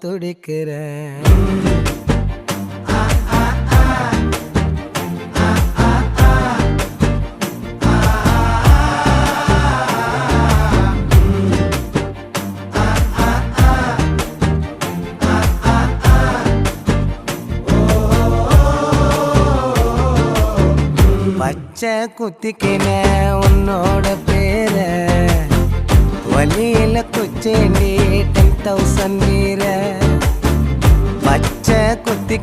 துடிக்கிறேன். பச்சை குத்திக்கின உன்னோட பேர வலியில குச்சேண்டி 10,000 வீர. பச்சை குத்திக்க